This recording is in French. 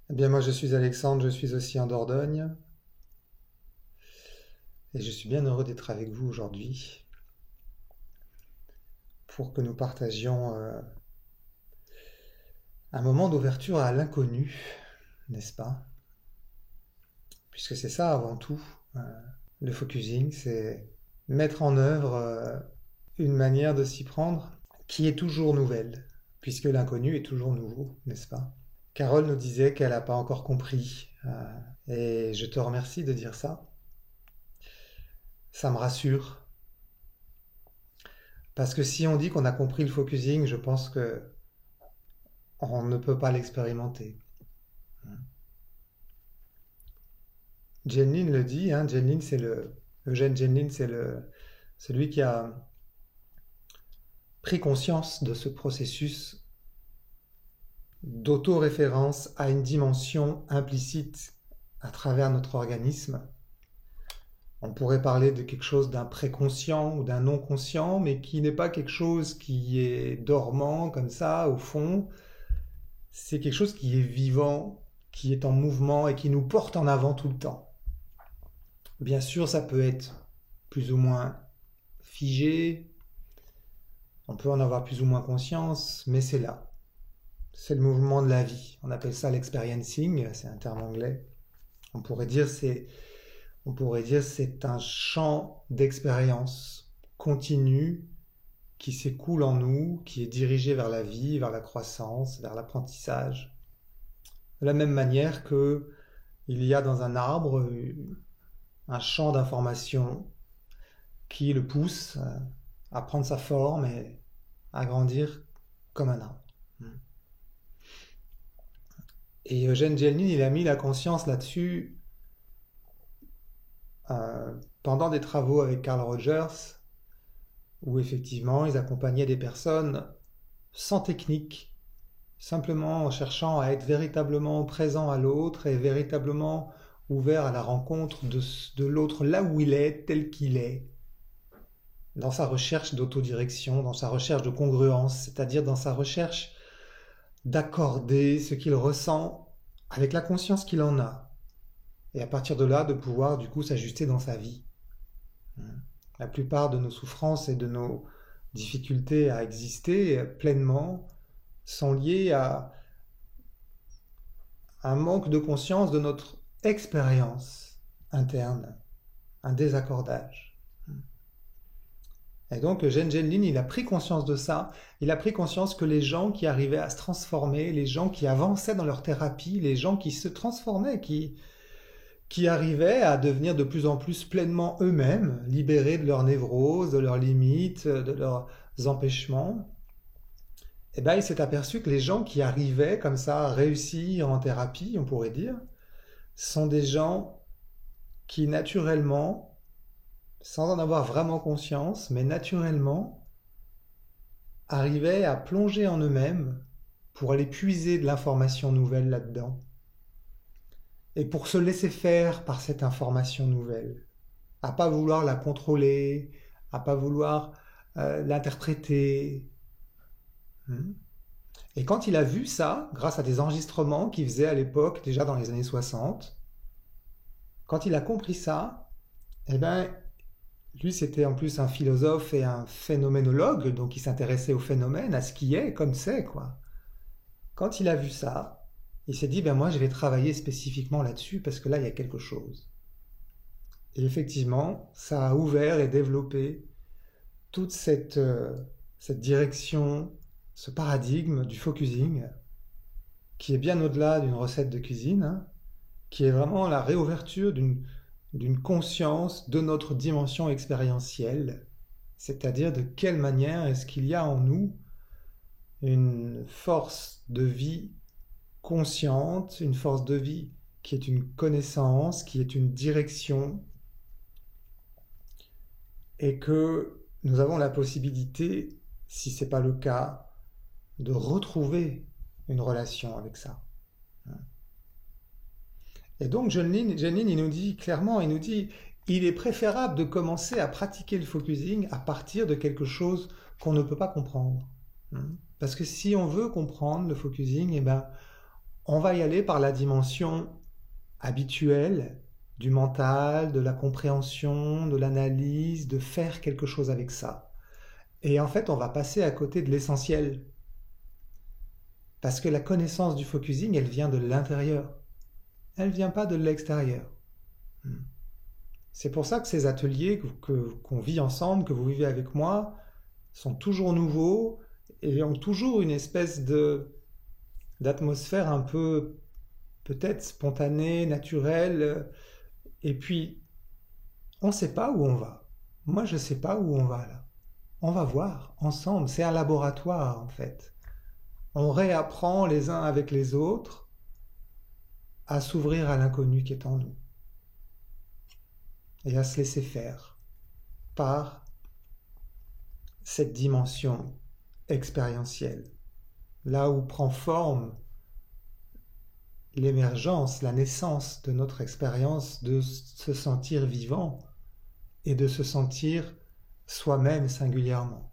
Eh bien, moi, je suis Alexandre, je suis aussi en Dordogne, et je suis bien heureux d'être avec vous aujourd'hui pour que nous partagions un moment d'ouverture à l'inconnu, n'est-ce pas? Puisque c'est ça avant tout, euh, le focusing, c'est mettre en œuvre une manière de s'y prendre qui est toujours nouvelle, puisque l'inconnu est toujours nouveau, n'est-ce pas? Carole nous disait qu'elle n'a pas encore compris, et je te remercie de dire ça. Ça me rassure. Parce que si on dit qu'on a compris le focusing, je pense que on ne peut pas l'expérimenter. Jen le dit, hein, Eugène Jen c'est celui qui a pris conscience de ce processus d'autoréférence à une dimension implicite à travers notre organisme. On pourrait parler de quelque chose d'un préconscient ou d'un non-conscient, mais qui n'est pas quelque chose qui est dormant comme ça au fond. C'est quelque chose qui est vivant, qui est en mouvement et qui nous porte en avant tout le temps. Bien sûr, ça peut être plus ou moins figé, on peut en avoir plus ou moins conscience, mais c'est là. C'est le mouvement de la vie. On appelle ça l'experiencing, c'est un terme anglais. On pourrait dire c'est, on pourrait dire c'est un champ d'expérience continu qui s'écoule en nous, qui est dirigé vers la vie, vers la croissance, vers l'apprentissage. De la même manière que il y a dans un arbre un champ d'information qui le pousse à prendre sa forme et à grandir comme un arbre. Et Eugène Gelnin, il a mis la conscience là-dessus pendant des travaux avec Carl Rogers, où effectivement ils accompagnaient des personnes sans technique, simplement en cherchant à être véritablement présent à l'autre et véritablement ouvert à la rencontre de l'autre là où il est, tel qu'il est, dans sa recherche d'autodirection, dans sa recherche de congruence, c'est-à-dire dans sa recherche d'accorder ce qu'il ressent avec la conscience qu'il en a, et à partir de là de pouvoir du coup s'ajuster dans sa vie. La plupart de nos souffrances et de nos difficultés à exister pleinement sont liées à un manque de conscience de notre expérience interne, un désaccordage. Et donc Eugène Jen il a pris conscience de ça, il a pris conscience que les gens qui arrivaient à se transformer, les gens qui avançaient dans leur thérapie, les gens qui se transformaient, qui arrivaient à devenir de plus en plus pleinement eux-mêmes, libérés de leurs névroses, de leurs limites, de leurs empêchements, et bien il s'est aperçu que les gens qui arrivaient comme ça à réussir en thérapie, on pourrait dire, sont des gens qui naturellement, sans en avoir vraiment conscience, mais naturellement, arrivaient à plonger en eux-mêmes pour aller puiser de l'information nouvelle là-dedans. Et pour se laisser faire par cette information nouvelle, à pas vouloir la contrôler, à pas vouloir l'interpréter. Et quand il a vu ça, grâce à des enregistrements qu'il faisait à l'époque, déjà dans les années 60, quand il a compris ça, eh ben, lui c'était en plus un philosophe et un phénoménologue, donc il s'intéressait au phénomène, à ce qui est, comme c'est, quoi. Quand il a vu ça, il s'est dit, ben moi je vais travailler spécifiquement là-dessus parce que là il y a quelque chose. Et effectivement, ça a ouvert et développé toute cette direction, ce paradigme du focusing, qui est bien au-delà d'une recette de cuisine, hein, qui est vraiment la réouverture d'une conscience de notre dimension expérientielle, c'est-à-dire de quelle manière est-ce qu'il y a en nous une force de vie consciente, une force de vie qui est une connaissance, qui est une direction, et que nous avons la possibilité, si ce n'est pas le cas, de retrouver une relation avec ça. Et donc Janine, il nous dit clairement, il nous dit, il est préférable de commencer à pratiquer le focusing à partir de quelque chose qu'on ne peut pas comprendre. Parce que si on veut comprendre le focusing, eh ben, On va y aller par la dimension habituelle du mental, de la compréhension, de l'analyse, de faire quelque chose avec ça. Et en fait, on va passer à côté de l'essentiel. Parce que la connaissance du focusing, elle vient de l'intérieur. Elle ne vient pas de l'extérieur. C'est pour ça que ces ateliers qu'on vit ensemble, que vous vivez avec moi, sont toujours nouveaux et ont toujours une espèce d'atmosphère un peu peut-être spontanée, naturelle. Et puis, on ne sait pas où on va. Moi, je ne sais pas où on va là. On va voir ensemble. C'est un laboratoire en fait. On réapprend les uns avec les autres à s'ouvrir à l'inconnu qui est en nous et à se laisser faire par cette dimension expérientielle, là où prend forme l'émergence, la naissance de notre expérience de se sentir vivant et de se sentir soi-même singulièrement.